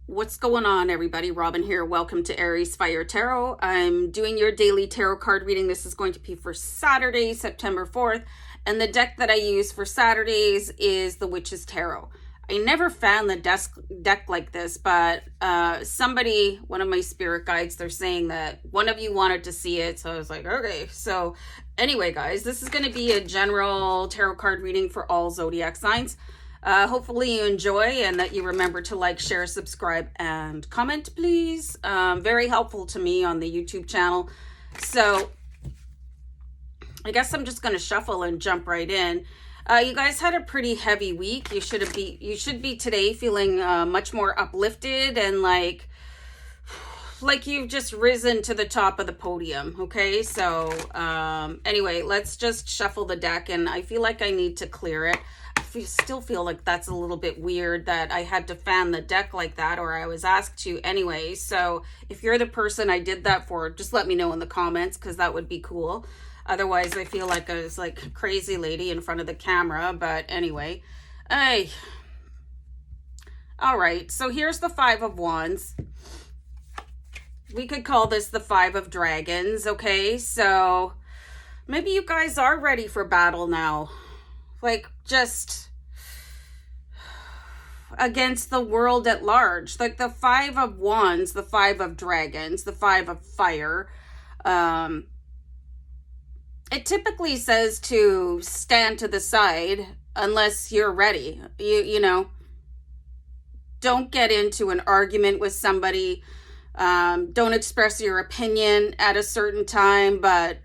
What's going on, everybody? Robin here. Welcome to AriesFireTarot. I'm doing your daily tarot card reading. This is going to be for Saturday, September 4th. And the deck that I use for Saturdays is the Witch's Tarot. I never found the deck like this, but somebody, one of my spirit guides, they're saying that one of you wanted to see it. So I was like, okay. So anyway, guys, this is going to be a general tarot card reading for all zodiac signs. Hopefully you enjoy and that you remember to like, share, subscribe, and comment, please. Very helpful to me on the YouTube channel. So I guess I'm just going to shuffle and jump right in. You guys had a pretty heavy week. You should be today feeling much more uplifted and like you've just risen to the top of the podium. Okay, so anyway, let's just shuffle the deck, and I feel like I need to clear it. Still feel like that's a little bit weird that I had to fan the deck like that, or I was asked to anyway. So if you're the person I did that for, just let me know in the comments, because that would be cool. Otherwise I feel like I was like a crazy lady in front of the camera. But anyway, all right, so here's the Five of Wands. We could call this the Five of Dragons. Okay, so maybe you guys are ready for battle now. Like, just against the world at large. Like the Five of Wands, the Five of Dragons, the Five of Fire. It typically says to stand to the side unless you're ready. You know, don't get into an argument with somebody. Don't express your opinion at a certain time, but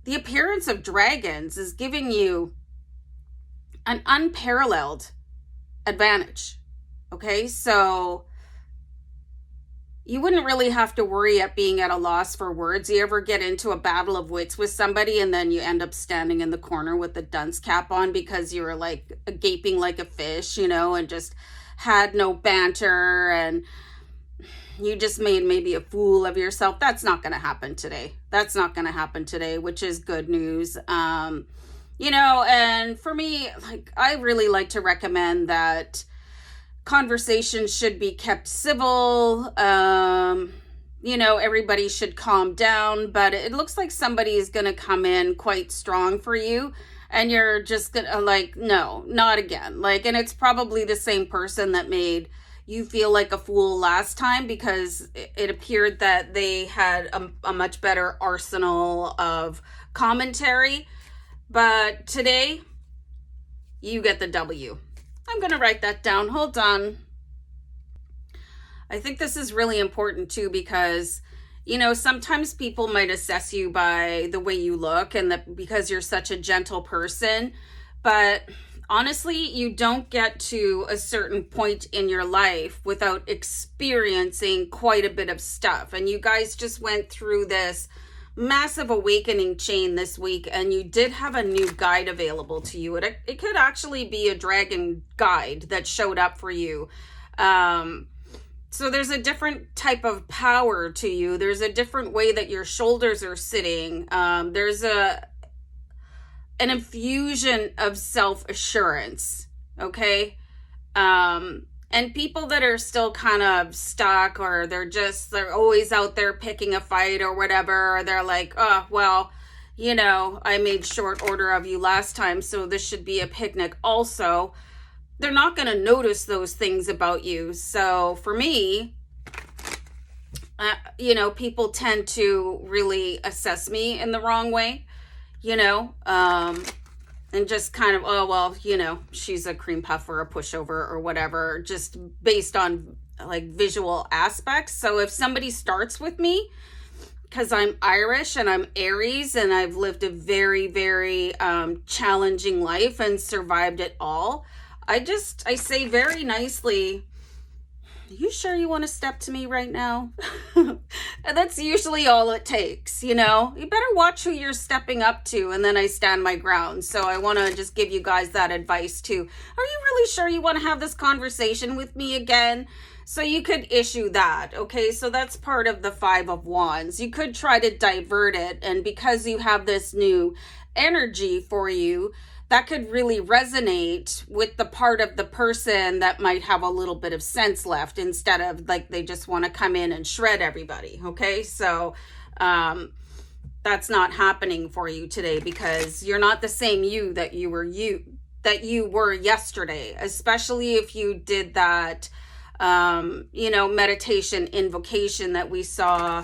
the appearance of dragons is giving you an unparalleled advantage. Okay, so you wouldn't really have to worry at being at a loss for words. You ever get into a battle of wits with somebody and then you end up standing in the corner with the dunce cap on because you were like gaping like a fish, you know, and just had no banter and you just made maybe a fool of yourself. That's not going to happen today. That's not going to happen today, which is good news. You know, and for me, like, I really like to recommend that conversations should be kept civil. You know, everybody should calm down, but it looks like somebody is going to come in quite strong for you. And you're just going to like, no, not again. Like, and it's probably the same person that made you feel like a fool last time, because it appeared that they had a much better arsenal of commentary. But today, you get the W. I'm going to write that down. Hold on. I think this is really important too, because, you know, sometimes people might assess you by the way you look and that because you're such a gentle person, but honestly, you don't get to a certain point in your life without experiencing quite a bit of stuff. And you guys just went through this massive awakening chain this week, and you did have a new guide available to you. It could actually be a dragon guide that showed up for you. So there's a different type of power to you. There's a different way that your shoulders are sitting. There's an infusion of self-assurance, okay? And people that are still kind of stuck, or they're always out there picking a fight or whatever, or they're like, oh, well, you know, I made short order of you last time, so this should be a picnic also. They're not going to notice those things about you. So for me, you know, people tend to really assess me in the wrong way. You know, and just kind of, oh, well, you know, she's a cream puff or a pushover or whatever, just based on like visual aspects. So if somebody starts with me, because I'm Irish and I'm Aries and I've lived a very, very challenging life and survived it all, I say very nicely, you sure you want to step to me right now? And that's usually all it takes, you know? You better watch who you're stepping up to, and then I stand my ground. So I want to just give you guys that advice too. Are you really sure you want to have this conversation with me again? So you could issue that, okay? So that's part of the Five of Wands. You could try to divert it, and because you have this new energy for you, that could really resonate with the part of the person that might have a little bit of sense left, instead of like they just want to come in and shred everybody. Okay, so that's not happening for you today, because you're not the same that you were yesterday, especially if you did that meditation invocation that we saw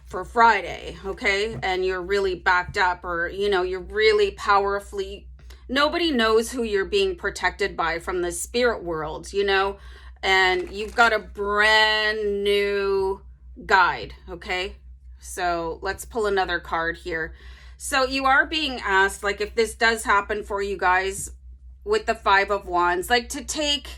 for Friday. Okay, and you're really backed up, or you're really powerfully, nobody knows who you're being protected by from the spirit world, and you've got a brand new guide. Okay, so let's pull another card here. So you are being asked, like, if this does happen for you guys with the Five of Wands, like, to take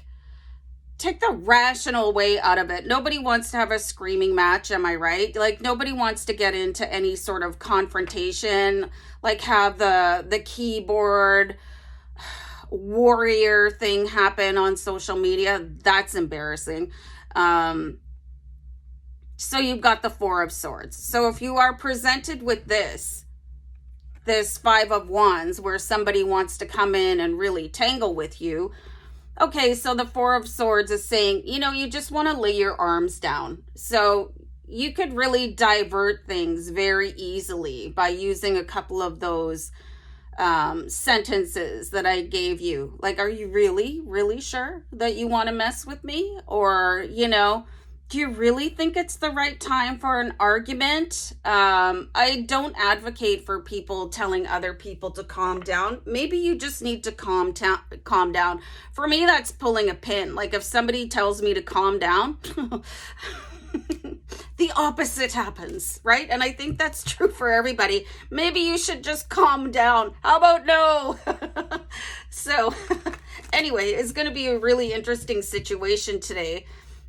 the rational way out of it. Nobody wants to have a screaming match, am I right? Like, nobody wants to get into any sort of confrontation, like have the keyboard warrior thing happen on social media. That's embarrassing. So you've got the Four of Swords. So if you are presented with this Five of Wands, where somebody wants to come in and really tangle with you, okay, so the Four of Swords is saying, you just want to lay your arms down. So you could really divert things very easily by using a couple of those sentences that I gave you. Like, are you really, really sure that you want to mess with me? Or, do you really think it's the right time for an argument? I don't advocate for people telling other people to calm down. Maybe you just need to calm down. For me, that's pulling a pin. Like, if somebody tells me to calm down, the opposite happens, right? And I think that's true for everybody. Maybe you should just calm down. How about no? So anyway, it's going to be a really interesting situation today.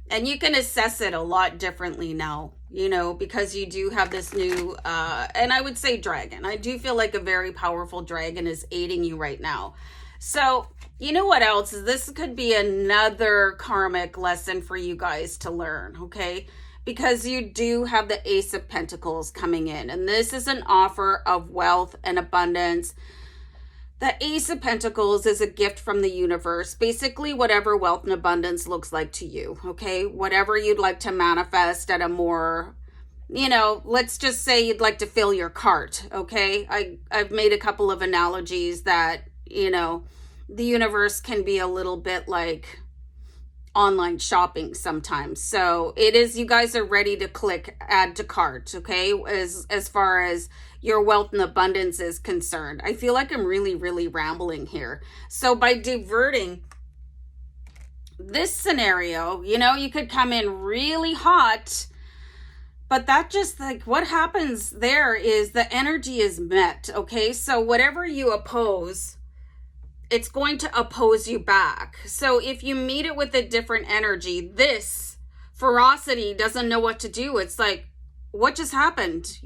And you can assess it a lot differently now, because you do have this new, and I would say dragon. I do feel like a very powerful dragon is aiding you right now. So, what else? This could be another karmic lesson for you guys to learn, okay? Because you do have the Ace of Pentacles coming in. And this is an offer of wealth and abundance. The Ace of Pentacles is a gift from the universe. Basically, whatever wealth and abundance looks like to you, okay? Whatever you'd like to manifest at a more, let's just say you'd like to fill your cart, okay? I've made a couple of analogies that, the universe can be a little bit like online shopping sometimes. So it is, you guys are ready to click add to cart, okay? As far as your wealth and abundance is concerned. I feel like I'm really, really rambling here. So by diverting this scenario, you could come in really hot, but that just, like, what happens there is the energy is met, okay? So whatever you oppose, it's going to oppose you back. So if you meet it with a different energy, this ferocity doesn't know what to do. It's like, what just happened?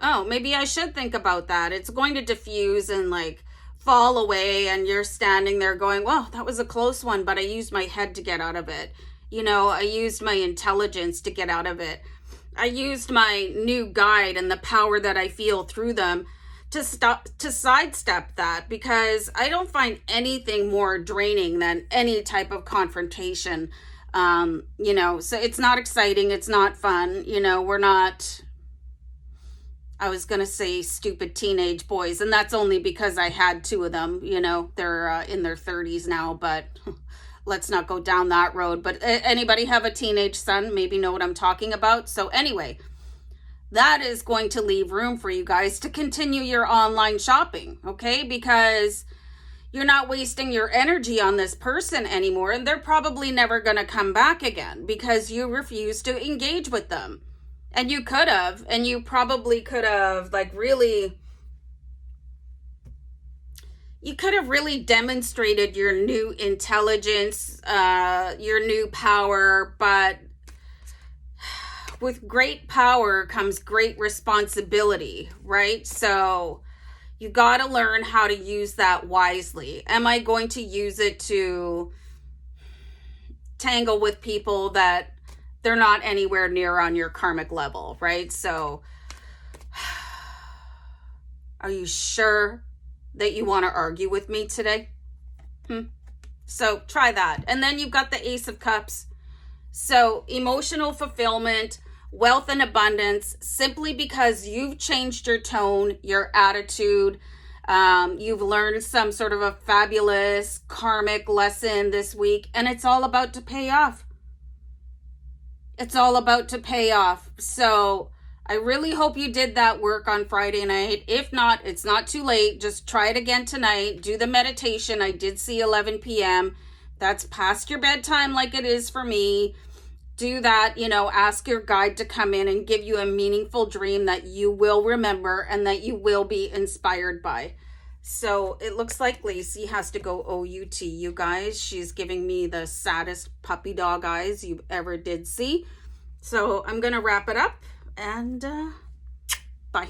Oh, maybe I should think about that. It's going to diffuse and like fall away, and you're standing there going, well, that was a close one, but I used my head to get out of it. I used my intelligence to get out of it. I used my new guide and the power that I feel through them to sidestep that, because I don't find anything more draining than any type of confrontation. So it's not exciting. It's not fun. We're not, I was going to say stupid teenage boys, and that's only because I had two of them, they're in their 30s now, but let's not go down that road. But anybody have a teenage son, maybe know what I'm talking about. So anyway, that is going to leave room for you guys to continue your online shopping, okay? Because you're not wasting your energy on this person anymore, and they're probably never going to come back again because you refuse to engage with them. And you could have, and you probably could have, you could have really demonstrated your new intelligence, your new power, but with great power comes great responsibility, right? So you got to learn how to use that wisely. Am I going to use it to tangle with people that they're not anywhere near on your karmic level, right? So are you sure that you want to argue with me today? So try that. And then you've got the Ace of Cups. So emotional fulfillment, wealth and abundance, simply because you've changed your tone, your attitude. You've learned some sort of a fabulous karmic lesson this week, and it's all about to pay off. It's all about to pay off. So I really hope you did that work on Friday night. If not, it's not too late. Just try it again tonight. Do the meditation. I did see 11 p.m. That's past your bedtime like it is for me. Do that, ask your guide to come in and give you a meaningful dream that you will remember and that you will be inspired by. So it looks like Lacey has to go OUT, you guys. She's giving me the saddest puppy dog eyes you ever did see. So I'm going to wrap it up and bye.